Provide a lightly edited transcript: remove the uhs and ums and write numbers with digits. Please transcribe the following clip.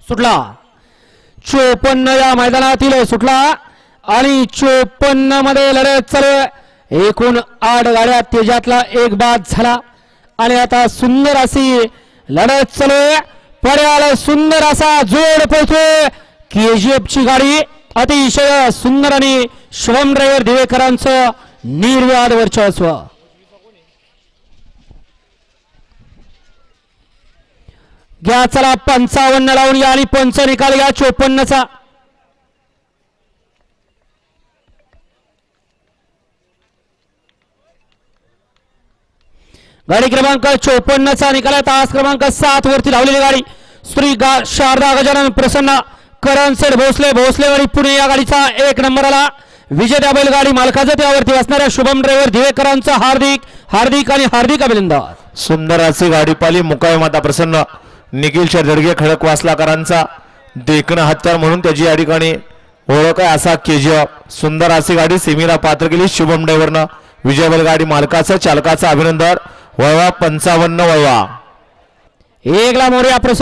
सुटला 54 या मैदानातील सुटला आणि 54 मध्ये लढत चालू एकूण 8 गाड्या त्याच्यातला एक बाद झाला आणि आता सुंदर अशी लढत चालू पर्याला सुंदर असा जोड पोहोचतोय केजीएफ ची गाडी अतिशय सुंदर आणि शुभम ड्रायव्हर दिवेकरांचं निर्विवाद वर्चस्व घ्या चला 55 लावून या आणि पंच निकाल घ्या 54 चा गाडी क्रमांक 54 चा निकाल तास क्रमांक 7 वरती लावलेली गाडी श्री शारदा गजानन प्रसन्न करणसेठ भोसलेवाडी पुणे या गाडीचा 1 नंबरला विजेत्या बैलगाडी मालकाचं त्यावरती असणाऱ्या शुभम ड्रायव्हर दिवेकरांचं हार्दिक अभिनंदन. सुंदर अशी गाडी पाली मुकाय माता प्रसन्न निखिल शेरदडगे खडकवासलाकरांचा देखणं हत्यार म्हणून त्याची या ठिकाणी ओळख आहे असा केजीएफ सुंदर अशी गाडी सेमीला पात्र केली शुभम ड्रायव्हरनं विजय बैलगाडी मालकाचं चालकाचं अभिनंदन. वळवा 55 वळवा 1 ला मोर्या प्रसन्न